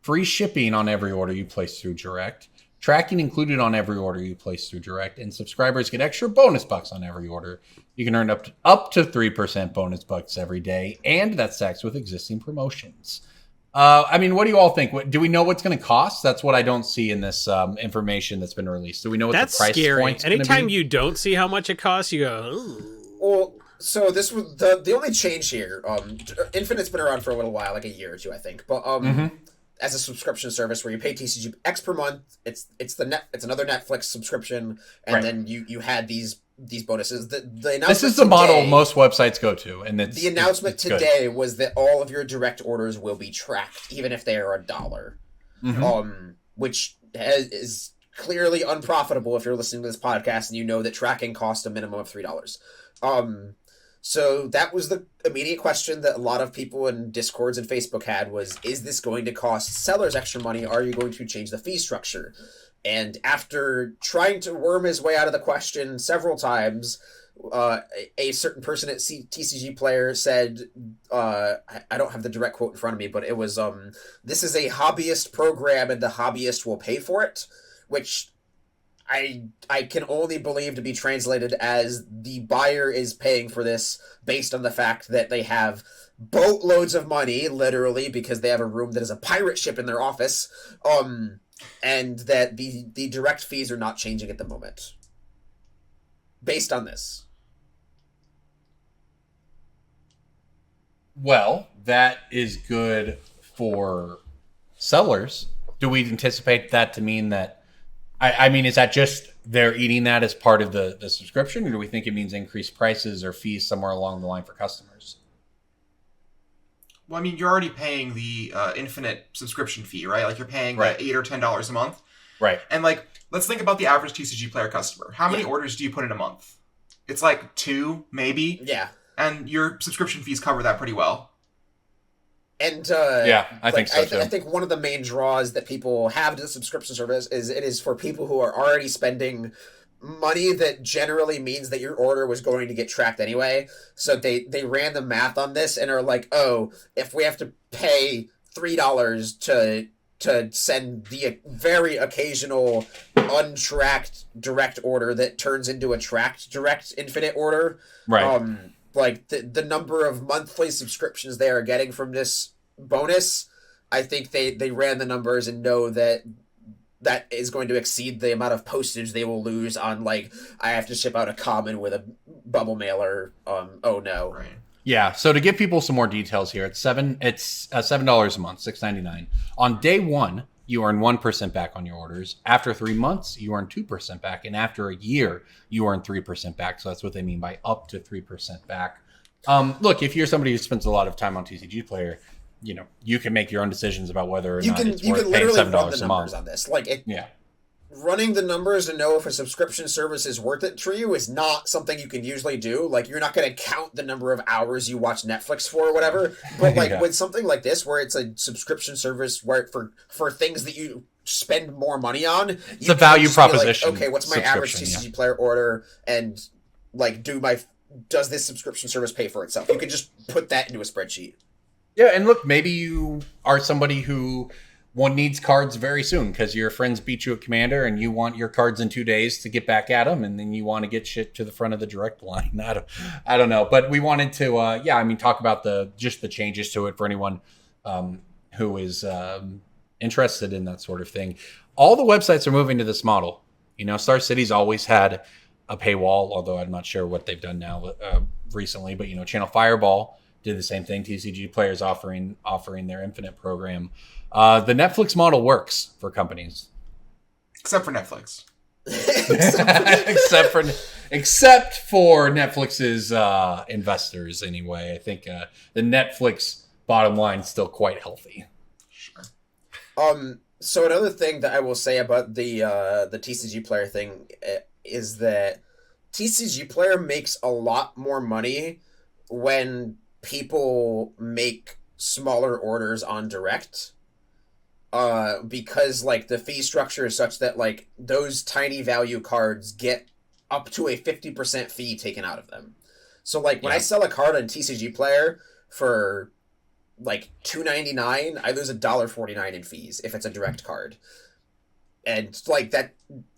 Free shipping on every order you place through Direct. Tracking included on every order you place through Direct. And subscribers get extra bonus bucks on every order. You can earn up to 3% bonus bucks every day. And that stacks with existing promotions. I mean, what do you all think? Do we know what's going to cost? That's what I don't see in this information that's been released. Do we know what That's the price scary. point's Anytime be? you don't see how much it costs, you go, ooh. Well, so this was the only change here. Infinite's been around for a little while, like a year or two, I think. But as a subscription service where you pay TCG X per month, it's another Netflix subscription, and then you had these bonuses. The announcement this is the model most websites go to, and the announcement today was that all of your direct orders will be tracked, even if they are $1. Which is clearly unprofitable if you're listening to this podcast and you know that tracking costs a minimum of $3. So that was the immediate question that a lot of people in Discords and Facebook had was, is this going to cost sellers extra money? Are you going to change the fee structure? And after trying to worm his way out of the question several times, a certain person at TCGPlayer said, I don't have the direct quote in front of me, but it was, this is a hobbyist program and the hobbyist will pay for it, which I can only believe to be translated as the buyer is paying for this based on the fact that they have boatloads of money, literally, because they have a room that is a pirate ship in their office, and that the direct fees are not changing at the moment. Based on this. Well, that is good for sellers. Do we anticipate that to mean that I mean, is that just they're eating that as part of the subscription, or do we think it means increased prices or fees somewhere along the line for customers? Well, I mean, you're already paying the Infinite subscription fee, right? Like, you're paying $8 or $10 a month. Right. And, like, let's think about the average TCGPlayer customer. How many orders do you put in a month? It's like 2, maybe. Yeah. And your subscription fees cover that pretty well. And I think so too. I think one of the main draws that people have to the subscription service is it is for people who are already spending money that generally means that your order was going to get tracked anyway. So they ran the math on this and are like, oh, if we have to pay $3 to send the very occasional untracked direct order that turns into a tracked direct Infinite order, right? Like the number of monthly subscriptions they are getting from this bonus, I think they ran the numbers and know that is going to exceed the amount of postage they will lose on, like, I have to ship out a common with a bubble mailer. Oh no. Right. Yeah. So to give people some more details here, it's $7 a month, $6.99. On day 1, you earn 1% back on your orders. After 3 months, you earn 2% back. And after a year, you earn 3% back. So that's what they mean by up to 3% back. Look, if you're somebody who spends a lot of time on TCGPlayer, you know, you can make your own decisions about whether or not it's worth paying $7 a month on this. Like, yeah. Running the numbers to know if a subscription service is worth it for you is not something you can usually do. Like, you're not going to count the number of hours you watch Netflix for or whatever. But, like, with something like this, where it's a subscription service where for things that you spend more money on, it's a value proposition. Like, okay, what's my average TCGPlayer order? And, like, does this subscription service pay for itself? You can just put that into a spreadsheet. Yeah, and look, maybe you are somebody who needs cards very soon because your friends beat you at Commander and you want your cards in 2 days to get back at them, and then you want to get shit to the front of the direct line. I don't know, but we wanted to, talk about the changes to it for anyone who is interested in that sort of thing. All the websites are moving to this model. You know, Star City's always had a paywall, although I'm not sure what they've done now recently. But, you know, Channel Fireball did the same thing. TCGPlayer is offering their Infinite program. The Netflix model works for companies, except for Netflix. except for Netflix's investors. Anyway, I think the Netflix bottom line is still quite healthy. Sure. So another thing that I will say about the TCGPlayer thing is that TCGPlayer makes a lot more money when people make smaller orders on direct, because, like, the fee structure is such that, like, those tiny value cards get up to a 50% fee taken out of them. So, like, when I sell a card on TCGPlayer for, like, $2.99, I lose $1.49 in fees if it's a direct card. And, like, that,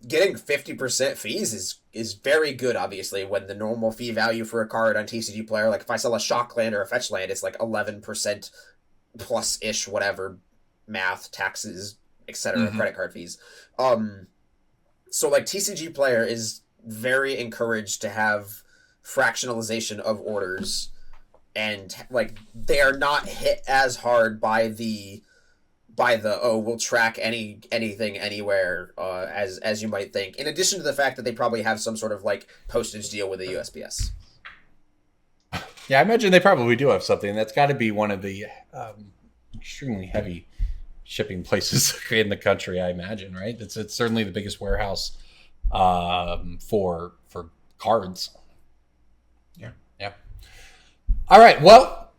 getting 50% fees is very good, obviously, when the normal fee value for a card on TCGPlayer, like, if I sell a shock land or a fetch land, it's like 11% plus ish whatever, math, taxes, etc., credit card fees. So like TCG Player is very encouraged to have fractionalization of orders, and like they are not hit as hard by the we'll track anything anywhere as you might think, in addition to the fact that they probably have some sort of like postage deal with the USPS. Yeah, I imagine they probably do have something. That's got to be one of the extremely heavy shipping places in the country, I imagine, right? It's certainly the biggest warehouse for cards. Yeah. All right, well,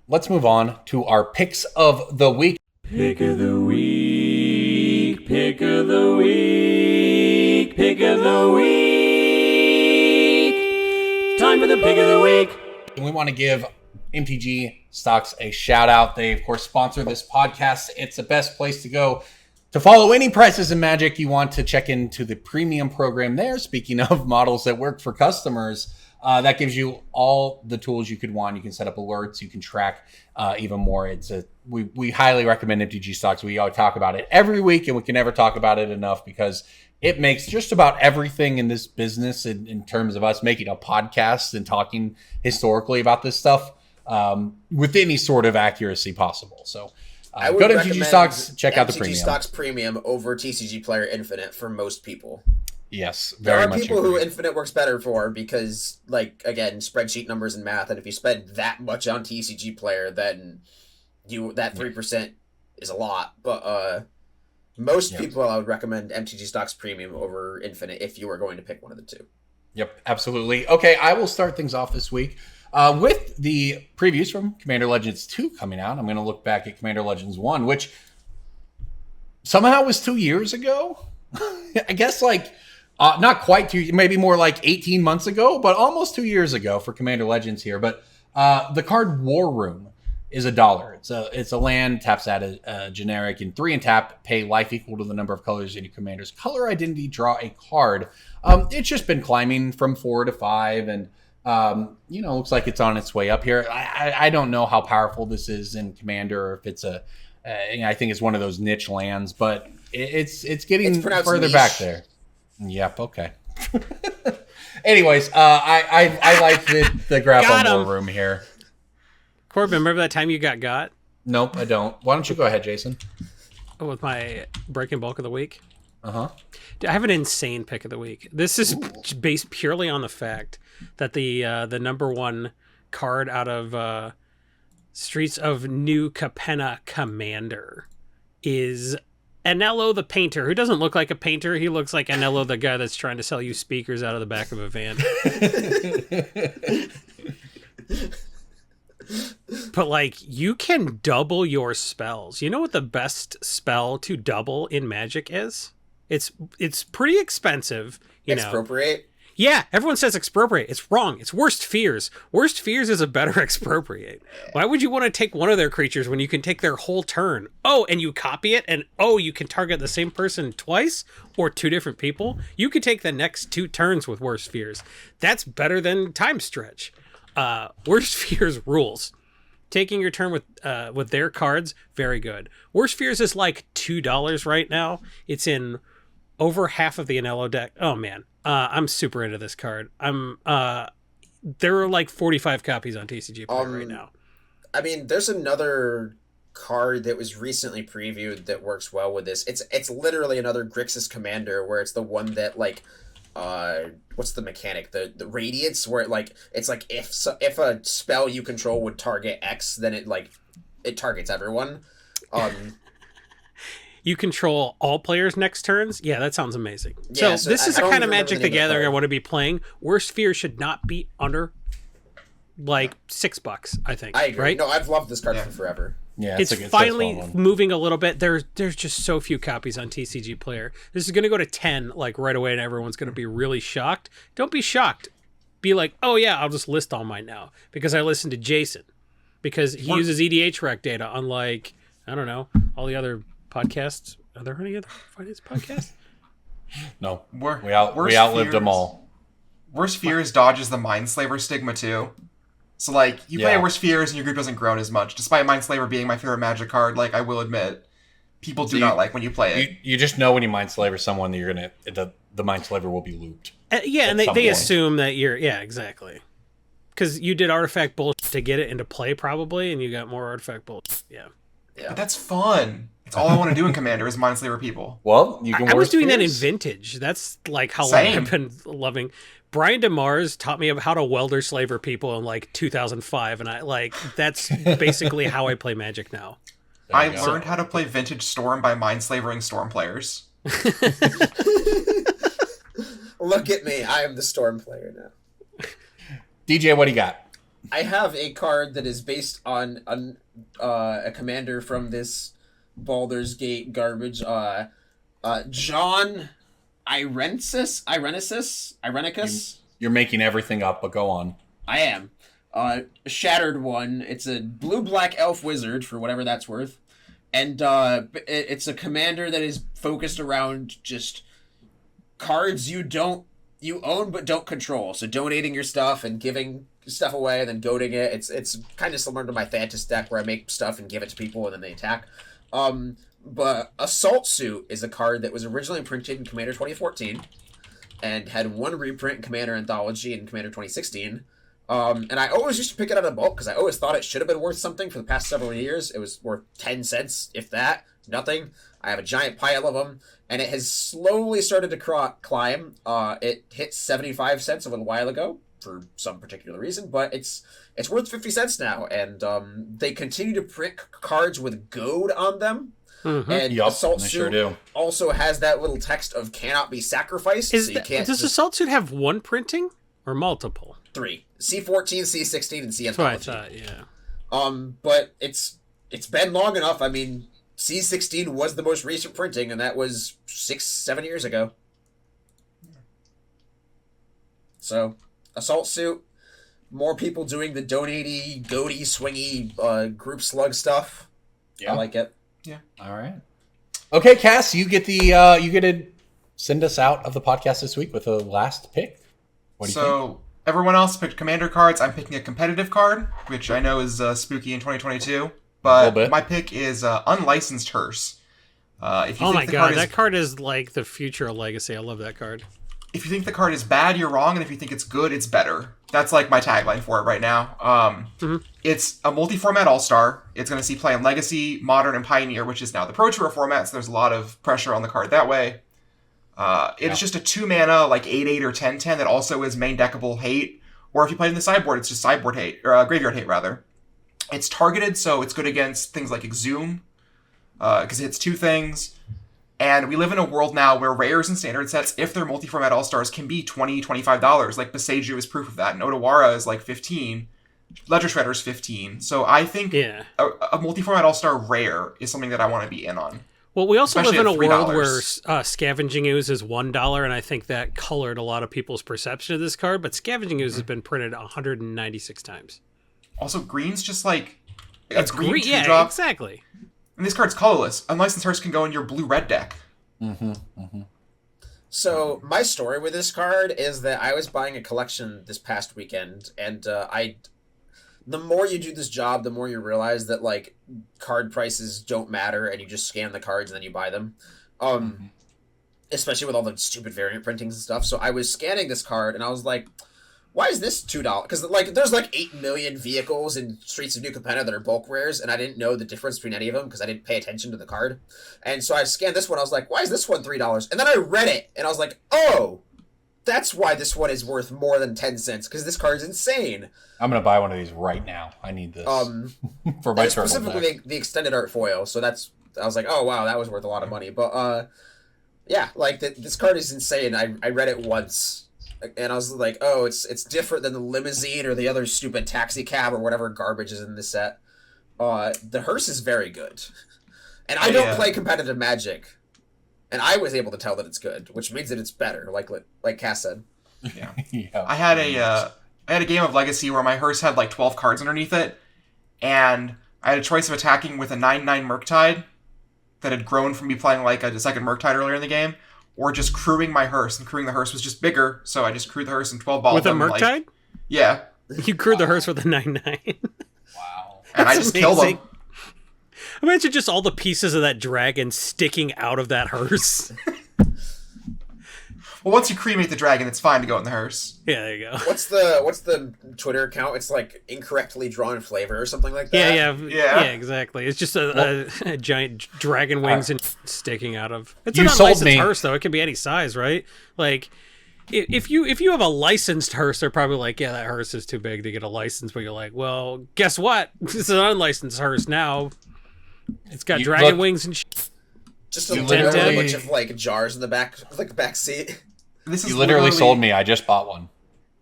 let's move on to our picks of the week. Pick of the week, pick of the week, pick of the week. Time for the pick of the week. And we want to give MTG Stocks a shout out. They, of course, sponsor this podcast. It's the best place to go to follow any prices in Magic. You want to check into the premium program there. Speaking of models that work for customers, that gives you all the tools you could want. You can set up alerts. You can track even more. We highly recommend MTG Stocks. We all talk about it every week, and we can never talk about it enough because it makes just about everything in this business in terms of us making a podcast and talking historically about this stuff with any sort of accuracy possible. So go to MTG Stocks, check out the premium. MTG Stocks Premium over TCG Player Infinite for most people. Yes, there very are much people agree. who Infinite works better for because, like, again, spreadsheet numbers and math, and if you spend that much on TCG Player, then that 3% is a lot. But most people, I would recommend MTG Stocks Premium over Infinite if you were going to pick one of the two. Yep, absolutely. Okay, I will start things off this week with the previews from Commander Legends 2 coming out. I'm going to look back at Commander Legends 1, which somehow was 2 years ago. I guess like not quite 2, maybe more like 18 months ago, but almost 2 years ago for Commander Legends here. But the card War Room is $1. It's a land, taps at a generic, and 3 and tap, pay life equal to the number of colors in your commander's color identity, draw a card. It's just been climbing from 4 to 5, and looks like it's on its way up here. I don't know how powerful this is in Commander, or if it's I think it's one of those niche lands, but it's getting further back there. Yep. Okay. Anyways, I like the graph on War Room here. Corbin, remember that time you got? Nope, I don't. Why don't you go ahead, Jason? With my breaking bulk of the week. Uh-huh. I have an insane pick of the week. This is based purely on the fact that the number one card out of Streets of New Capenna Commander is Anello the Painter, who doesn't look like a painter. He looks like Anello, the guy that's trying to sell you speakers out of the back of a van. But like, you can double your spells. You know what the best spell to double in Magic is? It's pretty expensive. Expropriate? Yeah, everyone says expropriate. It's wrong. It's Worst Fears. Worst Fears is a better expropriate. Why would you want to take one of their creatures when you can take their whole turn? Oh, and you copy it, and you can target the same person twice or 2 different people? You could take the next 2 turns with Worst Fears. That's better than Time Stretch. Worst Fears rules. Taking your turn with their cards, very good. Worst Fears is like $2 right now. It's in over half of the Anello deck. Oh man, I'm super into this card. There are like 45 copies on TCG Player right now. I mean, there's another card that was recently previewed that works well with this. It's literally another Grixis Commander, where it's the one that like what's the mechanic? The radiance, where it's like if a spell you control would target X, then it targets everyone. You control all players' next turns? Yeah, that sounds amazing. Yeah, so this is the kind of Magic the Gathering I want to be playing. Worst Fear should not be under like $6, I think. I agree. Right? No, I've loved this card for forever. Yeah, it's finally moving a little bit. There's just so few copies on TCG Player. This is going to go to 10 like right away, and everyone's going to be really shocked. Don't be shocked. Be like, oh yeah, I'll just list all mine now because I listened to Jason, because he uses EDH rec data, unlike I don't know all the other podcasts. Are there any other finance podcasts? No, we outlived them all. Worst Fears dodges the Mindslaver stigma too. So, like, you play Worst Fears and your group doesn't grow as much. Despite Mindslaver being my favorite Magic card, like, I will admit, people do not like when you play it. You just know when you Mindslaver someone that you're going to... The Mindslaver will be looped. And they assume that you're... Yeah, exactly. Because you did artifact bullshit to get it into play, probably, and you got more artifact bullshit. Yeah. But that's fun. It's all I want to do in Commander is Mindslaver people. Well, you can... I was doing that in Vintage. That's, like, how long I've been loving... Brian DeMars taught me how to welder slaver people in like 2005, and that's basically how I play Magic now. I learned how to play Vintage Storm by mind-slavering Storm players. Look at me, I am the Storm player now. DJ, what do you got? I have a card that is based on a commander from this Baldur's Gate garbage. John Irenicus. You're making everything up, but go on. I am. Shattered one. It's a blue-black elf wizard, for whatever that's worth. And it's a commander that is focused around just cards you own but don't control. So donating your stuff and giving stuff away and then goading it. It's kind of similar to my Fantasy deck where I make stuff and give it to people and then they attack. But Assault Suit is a card that was originally printed in Commander 2014 and had one reprint in Commander Anthology in Commander 2016. And I always used to pick it out of bulk because I always thought it should have been worth something for the past several years. It was worth 10 cents, if that. Nothing. I have a giant pile of them, and it has slowly started to climb. It hit 75 cents a little while ago for some particular reason, but it's worth 50 cents now, and they continue to print cards with goad on them. Mm-hmm. And Assault Suit also has that little text of cannot be sacrificed. Does Assault Suit have one printing or multiple? 3. C14, C16, and C Anthology. That's what I thought, yeah. But it's been long enough. I mean, C16 was the most recent printing, and that was 6-7 years ago. So, Assault Suit, more people doing the donatey, goaty, swingy, group slug stuff. Yeah. I like it. Yeah. All right. Okay, Cass, you get to send us out of the podcast this week with a last pick. What do you think? Everyone else picked Commander cards. I'm picking a competitive card, which I know is spooky in 2022. But my pick is Unlicensed Hearse. Oh my god, that card is like the future of Legacy. I love that card. If you think the card is bad, you're wrong. And if you think it's good, it's better. That's like my tagline for it right now. It's a multi-format all-star. It's going to see play in Legacy, Modern, and Pioneer, which is now the Pro Tour format, so there's a lot of pressure on the card that way. It is just a 2-mana, like 8/8 or 10/10 that also is main deckable hate. Or if you play in the sideboard, it's just sideboard hate, or graveyard hate, rather. It's targeted, so it's good against things like Exhume, because it hits 2 things. And we live in a world now where rares and standard sets, if they're multi-format all-stars, can be $20, $25. Like Boseiju is proof of that, and Odawara is like $15. Ledger Shredder is $15. So I think a multi-format all-star rare is something that I want to be in on. Well, we also live in a world where Scavenging Ooze is $1, and I think that colored a lot of people's perception of this card, but Scavenging Ooze has been printed 196 times. Also, green's just like... It's green, yeah, exactly. And this card's colorless. Unlicensed Hearse can go in your blue-red deck. So, my story with this card is that I was buying a collection this past weekend, and the more you do this job, the more you realize that, like, card prices don't matter, and you just scan the cards and then you buy them. Especially with all the stupid variant printings and stuff. So I was scanning this card, and I was like, why is this $2? Because, like, there's, like, 8 million vehicles in Streets of New Capenna that are bulk rares, and I didn't know the difference between any of them because I didn't pay attention to the card. And so I scanned this one, I was like, why is this one $3? And then I read it, and I was like, oh, that's why this one is worth more than 10 cents, because this card's insane. I'm going to buy one of these right now. I need this for my turtle specifically the extended art foil, so I was like, oh, wow, that was worth a lot of money. But, yeah, like, this card is insane. I read it once, and I was like, oh, it's different than the limousine or the other stupid taxi cab or whatever garbage is in this set. The hearse is very good. And I don't play competitive Magic. And I was able to tell that it's good, which means that it's better, like Cass said. Yeah. I had a game of Legacy where my hearse had like 12 cards underneath it, and I had a choice of attacking with a 9/9 Murktide that had grown from me playing like a second Murktide earlier in the game, or just crewing my hearse, and crewing the hearse was just bigger, so I just crewed the hearse in 12 balls. With a Murktide? Yeah. You crewed the hearse with a 9.9. Wow. And I just killed him. Imagine just all the pieces of that dragon sticking out of that hearse. Well, once you cremate the dragon, it's fine to go in the hearse. Yeah, there you go. What's the Twitter account? It's like incorrectly drawn flavor or something like that. Yeah, exactly. It's just a giant dragon wings and sticking out of. It's You an sold unlicensed me. hearse, though. It can be any size, right? Like, if you have a licensed hearse, they're probably like, yeah, that hearse is too big to get a license. But you're like, well, guess what? It's an unlicensed hearse now. It's got dragon wings and just a bunch of like jars in the back, like back seat. You literally sold me. I just bought one.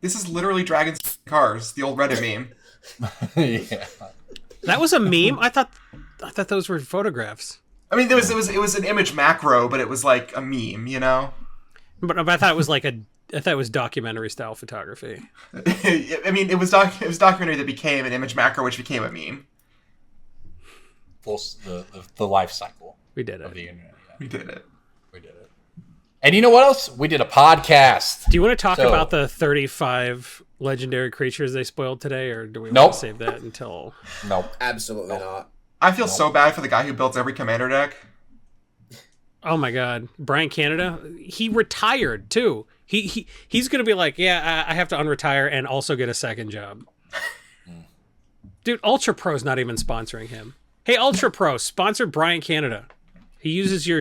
This is literally Dragon's Cars, the old Reddit meme. Yeah. That was a meme? I thought those were photographs. I mean, it was an image macro, but it was like a meme, you know. But I thought it was like I thought it was documentary style photography. I mean, it was documentary that became an image macro, which became a meme. The life cycle. We did it. Of the internet. Yeah. We did it. And you know what else? We did a podcast. Do you want to talk about the 35 legendary creatures they spoiled today, or do we want to save that until... Nope. Absolutely not. I feel so bad for the guy who built every commander deck. Oh my god. Brian Canada, he retired too. He's going to be like, yeah, I have to unretire and also get a second job. Dude, Ultra Pro's not even sponsoring him. Hey, Ultra Pro, sponsor Brian Canada. He uses your...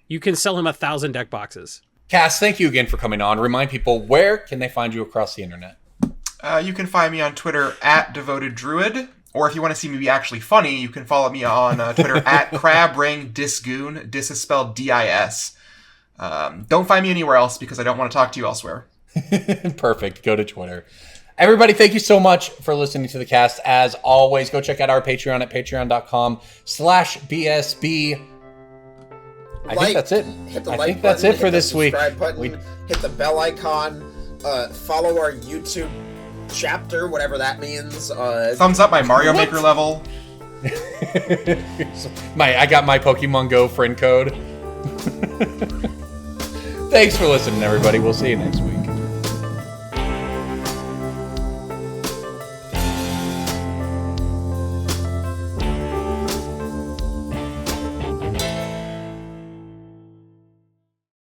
You can sell him 1,000 deck boxes. Cass, thank you again for coming on. Remind people, where can they find you across the internet? You can find me on Twitter @DevotedDruid, or if you want to see me be actually funny, you can follow me on Twitter @CrabRingDisgoon. Dis is spelled D-I-S. Don't find me anywhere else because I don't want to talk to you elsewhere. Perfect. Go to Twitter. Everybody, thank you so much for listening to the cast. As always, go check out our Patreon at patreon.com/BSB. I think that's it. Hit the I like think that's button, it for hit the this week. subscribe button, hit the bell icon, follow our YouTube chapter, whatever that means. Thumbs up my Mario Maker level. I got my Pokemon Go friend code. Thanks for listening, everybody. We'll see you next week.